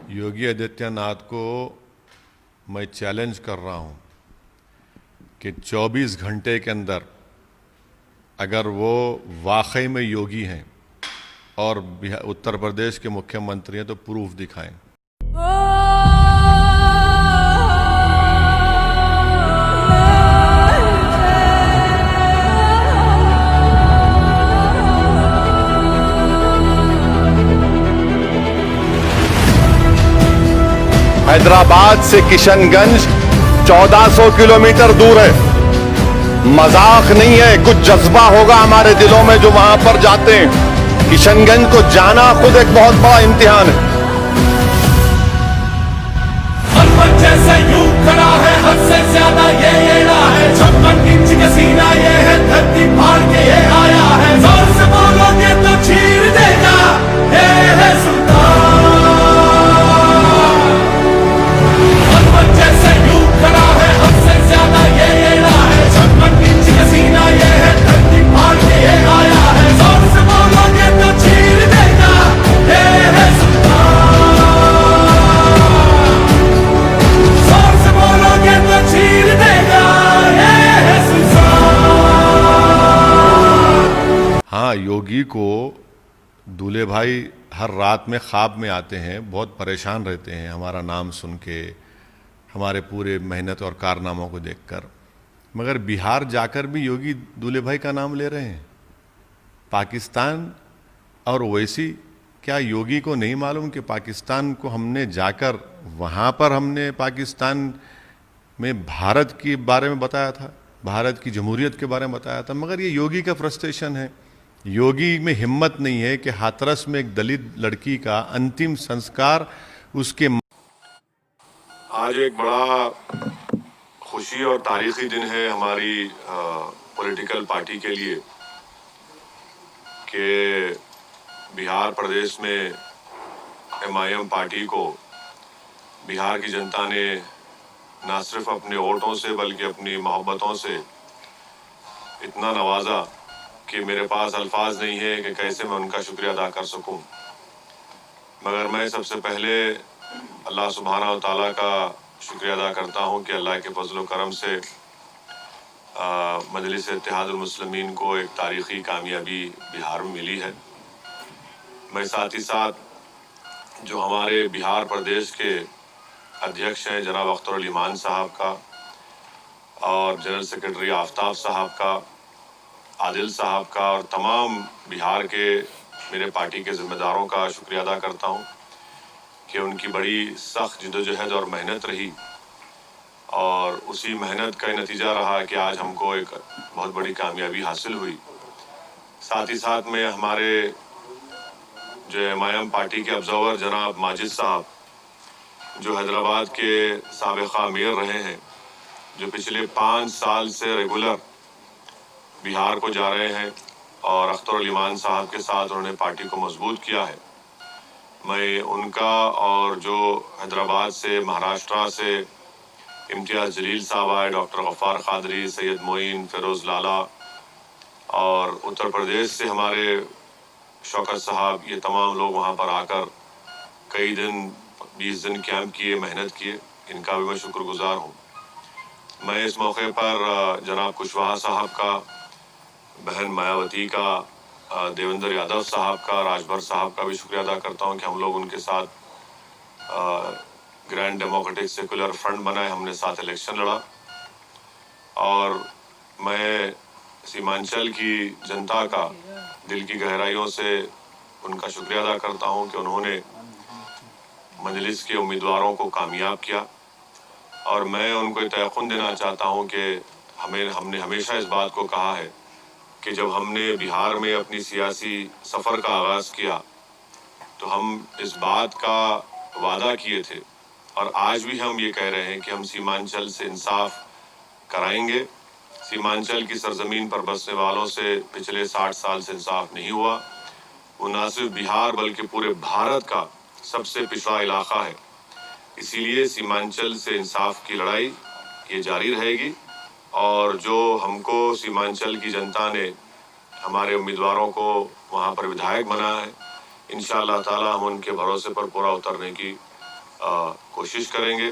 योगी आदित्यनाथ को मैं चैलेंज कर रहा हूं कि 24 घंटे के अंदर अगर वो वाकई में योगी हैं और उत्तर प्रदेश के मुख्यमंत्री हैं तो प्रूफ दिखाएं। हैदराबाद से किशनगंज 1400 किलोमीटर दूर है। मजाक नहीं है, कुछ जज्बा होगा हमारे दिलों में जो वहां पर जाते हैं। किशनगंज को जाना खुद एक बहुत बड़ा इम्तिहान है। जैसे यूं खड़ा है हद से ज्यादा ये एड़ा है, 56 इंच का सीना ये है, धरती फाड़ के ये आया है। जोर से बोलोगे तो चीर देगा ये है सुल्तान। जैसे यूं खड़ा है हद से ज्यादा ये एड़ा है, 56 इंच का सीना ये है, धरती फाड़ के ये आया है। जोर से बोलोगे तो चीर देगा ये है सुल्तान। जोर से बोलोगे तो चीर देगा ये है सुल्तान। हाँ, योगी को दूल्हे भाई हर रात में ख्वाब में आते हैं, बहुत परेशान रहते हैं हमारा नाम सुन के, हमारे पूरे मेहनत और कारनामों को देखकर। मगर बिहार जाकर भी योगी दूल्हे भाई का नाम ले रहे हैं। पाकिस्तान और ओवैसी, क्या योगी को नहीं मालूम कि पाकिस्तान को हमने जाकर वहाँ पर हमने पाकिस्तान में भारत के बारे में बताया था, भारत की जमहूरियत के बारे में बताया था। मगर ये योगी का फ्रस्ट्रेशन है। योगी में हिम्मत नहीं है कि हाथरस में एक दलित लड़की का अंतिम संस्कार उसके। आज एक बड़ा खुशी और तारीखी दिन है हमारी पॉलिटिकल पार्टी के लिए कि बिहार प्रदेश में MIM पार्टी को बिहार की जनता ने न सिर्फ अपने वोटों से बल्कि अपनी मोहब्बतों से इतना नवाजा कि मेरे पास अल्फाज नहीं है कि कैसे मैं उनका शुक्रिया अदा कर सकूं। मगर मैं सबसे पहले अल्लाह सुब्हाना व तआला का शुक्रिया अदा करता हूं कि अल्लाह के फजल व करम से मजलिस इत्तेहादुल मुस्लिमीन को एक तारीख़ी कामयाबी बिहार में मिली है। मैं साथ ही साथ जो हमारे बिहार प्रदेश के अध्यक्ष हैं जनाब अख्तर अली मान साहब का और जनरल सेक्रेटरी आफ्ताब साहब का, आदिल साहब का और तमाम बिहार के मेरे पार्टी के ज़िम्मेदारों का शुक्रिया अदा करता हूं कि उनकी बड़ी सख्त जिद्दोजहद और मेहनत रही और उसी मेहनत का नतीजा रहा कि आज हमको एक बहुत बड़ी कामयाबी हासिल हुई। साथ ही साथ में हमारे जो MIM पार्टी के ऑब्जर्वर जनाब माजिद साहब जो हैदराबाद के साबिक़ा मेयर रहे हैं, जो पिछले 5 साल से रेगुलर बिहार को जा रहे हैं और अख्तर अली मान साहब के साथ उन्होंने पार्टी को मजबूत किया है। मैं उनका और जो हैदराबाद से, महाराष्ट्र से इम्तियाज़ जलील साहब आए, डॉक्टर गफ़ार क़ादरी, सैयद मोइन, फ़िरोज़ लाला और उत्तर प्रदेश से हमारे शौकत साहब, ये तमाम लोग वहाँ पर आकर कई दिन 20 दिन कैंप किए, मेहनत किए, इनका भी मैं शुक्रगुजार हूँ। मैं इस मौके पर जनाब कुशवाहा साहब का, बहन मायावती का, देवेंद्र यादव साहब का, राजभर साहब का भी शुक्रिया अदा करता हूं कि हम लोग उनके साथ ग्रैंड डेमोक्रेटिक सेकुलर फ्रंट बनाए, हमने साथ इलेक्शन लड़ा। और मैं सीमांचल की जनता का दिल की गहराइयों से उनका शुक्रिया अदा करता हूं कि उन्होंने मजलिस के उम्मीदवारों को कामयाब किया। और मैं उनको तयक़ुन देना चाहता हूं कि हमने हमेशा इस बात को कहा है कि जब हमने बिहार में अपनी सियासी सफ़र का आगाज़ किया तो हम इस बात का वादा किए थे और आज भी हम ये कह रहे हैं कि हम सीमांचल से इंसाफ कराएंगे। सीमांचल की सरजमीन पर बसने वालों से पिछले 60 साल से इंसाफ नहीं हुआ। वो न सिर्फ बिहार बल्कि पूरे भारत का सबसे पिछड़ा इलाका है। इसीलिए सीमांचल से इंसाफ की लड़ाई ये जारी रहेगी और जो हमको सीमांचल की जनता ने हमारे उम्मीदवारों को वहाँ पर विधायक बनाया है, इंशाअल्लाह ताला हम उनके भरोसे पर पूरा उतरने की कोशिश करेंगे।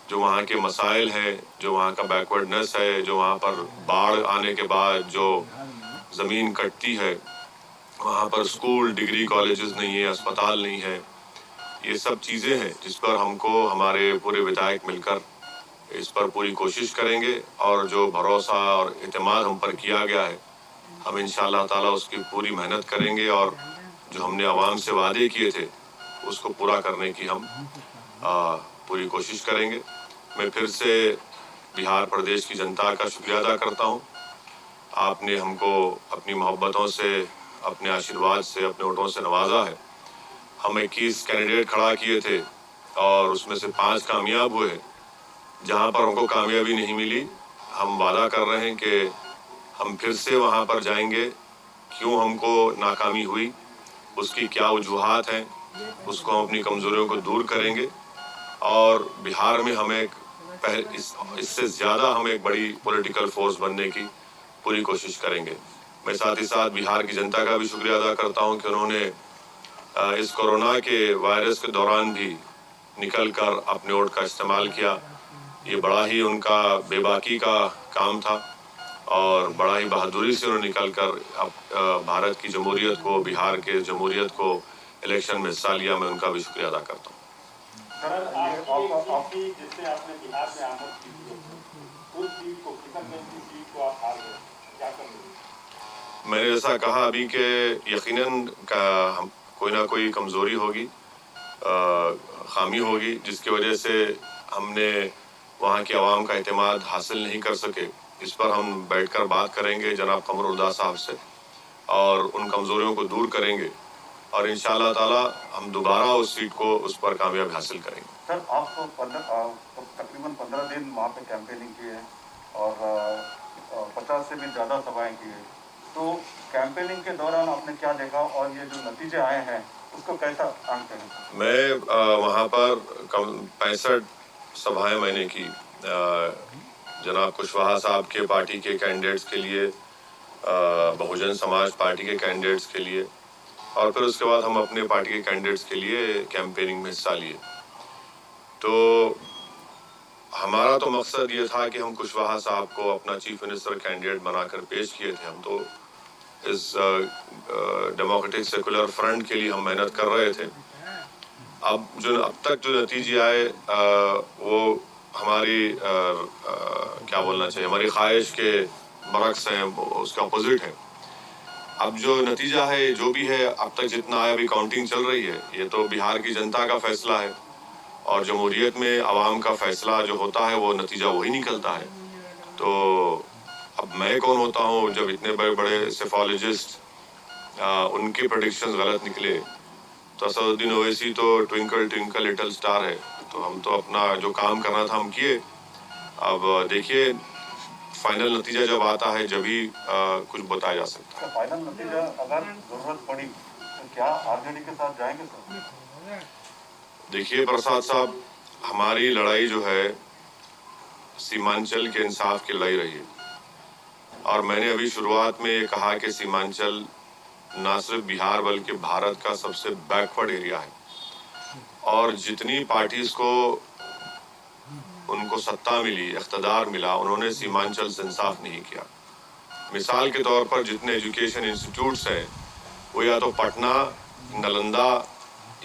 जो वहाँ के मसाइल हैं, जो वहाँ का बैकवर्डनेस है, जो वहाँ पर बाढ़ आने के बाद जो ज़मीन कटती है, वहाँ पर स्कूल, डिग्री कॉलेजेस नहीं है, अस्पताल नहीं है, ये सब चीज़ें हैं जिस पर हमको हमारे पूरे विधायक मिलकर इस पर पूरी कोशिश करेंगे। और जो भरोसा और एतमाद हम पर किया गया है, हम इंशाअल्लाह ताला उसकी पूरी मेहनत करेंगे और जो हमने आवाम से वादे किए थे उसको पूरा करने की हम पूरी कोशिश करेंगे। मैं फिर से बिहार प्रदेश की जनता का शुक्रिया अदा करता हूँ। आपने हमको अपनी मोहब्बतों से, अपने आशीर्वाद से, अपने वोटों से नवाजा है। हम 21 कैंडिडेट खड़ा किए थे और उसमें से 5 कामयाब हुए। जहाँ पर हमको कामयाबी नहीं मिली, हम वादा कर रहे हैं कि हम फिर से वहाँ पर जाएंगे। क्यों हमको नाकामी हुई, उसकी क्या वजूहात हैं, उसको हम अपनी कमज़ोरियों को दूर करेंगे और बिहार में हमें इससे ज़्यादा हम एक बड़ी पॉलिटिकल फोर्स बनने की पूरी कोशिश करेंगे। मैं साथ ही साथ बिहार की जनता का भी शुक्रिया अदा करता हूँ कि उन्होंने इस कोरोना के वायरस के दौरान भी निकल कर अपने वोट का इस्तेमाल किया। ये बड़ा ही उनका बेबाकी का काम था और बड़ा ही बहादुरी से उन्होंने निकल कर भारत की जमहूरियत को, बिहार के जमहूरियत को इलेक्शन में हिस्सा लिया। मैं उनका भी शुक्रिया अदा करता हूँ। आपकी जिससे आपने बिहार में आमद की उस सीट को, किशनगंज की सीट को आप हार गए, क्या करेंगे? मैंने जैसा कहा अभी कि यकीनन कोई ना कोई कमज़ोरी होगी, खामी होगी, जिसकी वजह से हमने वहाँ की आवाम का एतमाद हासिल नहीं कर सके। इस पर हम बैठकर बात करेंगे जनाब कमरुद्दीन साहब से और उन कमज़ोरियों को दूर करेंगे और इंशाअल्लाह ताला हम दोबारा उस सीट को, उस पर कामयाबी हासिल करेंगे। सर, आप तकरीबन 15 दिन वहाँ पे कैंपेनिंग की है और 50 से भी ज़्यादा सभाएं की है, तो कैंपेनिंग के दौरान आपने क्या देखा और ये जो नतीजे आए हैं उसको कैसा आंकते हैं? मैं वहाँ पर 65 सभाएं मैंने की जनाब कुशवाहा साहब के पार्टी के कैंडिडेट्स के लिए, बहुजन समाज पार्टी के कैंडिडेट्स के लिए, और फिर उसके बाद हम अपने पार्टी के कैंडिडेट्स के लिए कैंपेनिंग में हिस्सा लिए। तो हमारा तो मकसद ये था कि हम कुशवाहा साहब को अपना चीफ मिनिस्टर कैंडिडेट बनाकर पेश किए थे। हम तो इस डेमोक्रेटिक सेकुलर फ्रंट के लिए हम मेहनत कर रहे थे। अब तक जो नतीजे आए वो हमारी क्या बोलना चाहिए, हमारी ख्वाहिश के बरक्स हैं, उसके अपोजिट है। अब जो नतीजा है, जो भी है, अब तक जितना आया, अभी काउंटिंग चल रही है, ये तो बिहार की जनता का फैसला है और जमहूरियत में आवाम का फैसला जो होता है वो नतीजा वही निकलता है। तो अब मैं कौन होता हूँ जब इतने बड़े बड़े सेफोलॉजिस्ट उनके प्रेडिक्शंस गलत निकले। तो असदुद्दीन ओवैसी तो ट्विंकल ट्विंकल लिटिल स्टार है। तो हम तो अपना जो काम करना था हम किए। अब देखिए फाइनल नतीजा जब आता है जब ही कुछ बताया जा सकता है। फाइनल नतीजा अगर जरूरत पड़ी तो क्या आरजेडी के साथ जाएंगे सर? देखिए प्रसाद साहब, हमारी लड़ाई जो है सीमांचल के इंसाफ की लड़ाई रही है और मैंने अभी शुरुआत में ये कहा कि सीमांचल ना सिर्फ बिहार बल्कि भारत का सबसे बैकवर्ड एरिया है और जितनी पार्टीज को उनको सत्ता मिली, इख्तदार मिला, उन्होंने सीमांचल से इंसाफ नहीं किया। मिसाल के तौर पर जितने एजुकेशन इंस्टीट्यूट्स हैं वो या तो पटना, नालंदा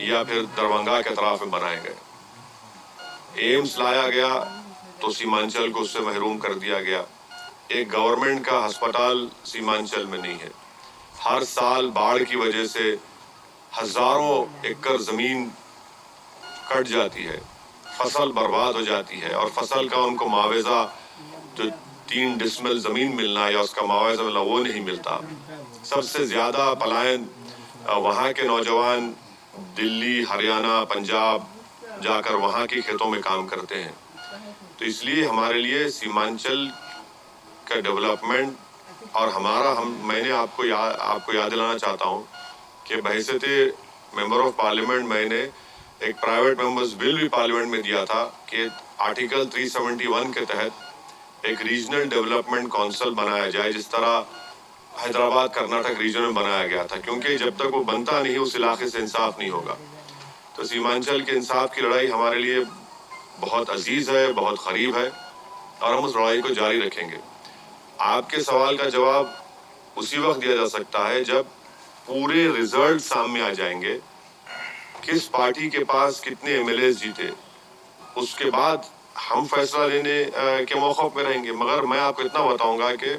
या फिर दरभंगा के तरफ में बनाए गए। एम्स लाया गया तो सीमांचल को उससे महरूम कर दिया गया। एक गवर्नमेंट का अस्पताल सीमांचल में नहीं है। हर साल बाढ़ की वजह से हजारों एकड़ जमीन कट जाती है, फसल बर्बाद हो जाती है और फसल का उनको मुआवजा, जो 3 डिसमिल जमीन मिलना या उसका मुआवजा मिलना, वो नहीं मिलता। सबसे ज्यादा पलायन वहाँ के नौजवान दिल्ली, हरियाणा, पंजाब जाकर वहाँ के खेतों में काम करते हैं। तो इसलिए हमारे लिए सीमांचल का डेवलपमेंट और मैंने आपको याद दिलाना चाहता हूँ कि बहैसियत मेंबर ऑफ पार्लियामेंट मैंने एक प्राइवेट मेंबर्स बिल भी पार्लियामेंट में दिया था कि आर्टिकल 371 के तहत एक रीजनल डेवलपमेंट काउंसिल बनाया जाए, जिस तरह हैदराबाद कर्नाटक रीजन में बनाया गया था, क्योंकि जब तक वो बनता नहीं उस इलाके से इंसाफ नहीं होगा। تو सीमांचल के इंसाफ की लड़ाई हमारे लिए बहुत अजीज है, बहुत करीब है और हम उस लड़ाई को जारी रखेंगे। आपके सवाल का जवाब उसी वक्त दिया जा सकता है जब पूरे रिजल्ट सामने आ जाएंगे, किस पार्टी के पास कितने एमएलए जीते, उसके बाद हम फैसला लेने के मौके पे रहेंगे। मगर मैं आपको इतना बताऊंगा कि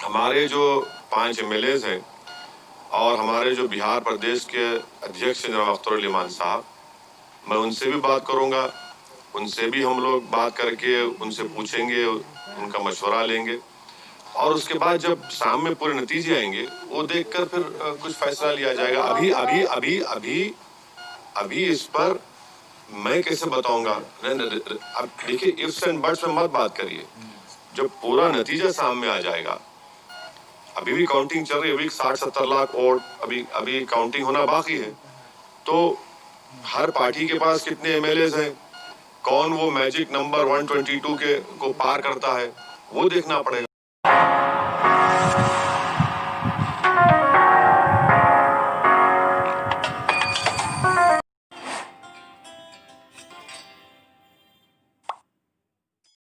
हमारे जो 5 एमएलए हैं और हमारे जो बिहार प्रदेश के अध्यक्ष जनाब अख्तर अली मान साहब, मैं उनसे भी बात करूंगा, उनसे भी हम लोग बात करके उनसे पूछेंगे, उनका मशवरा लेंगे और उसके बाद जब सामने पूरे नतीजे आएंगे वो देखकर फिर कुछ फैसला लिया जाएगा। अभी इस पर मैं कैसे बताऊंगा? अब देखिए, इफ्स एंड बट्स में मत बात करिए, जब पूरा नतीजा सामने आ जाएगा। अभी भी काउंटिंग चल रही है, अभी 60-70 लाख वोट अभी काउंटिंग होना बाकी है। तो हर पार्टी के पास कितने एमएलए हैं, कौन वो मैजिक नंबर 122 को पार करता है, वो देखना पड़ेगा।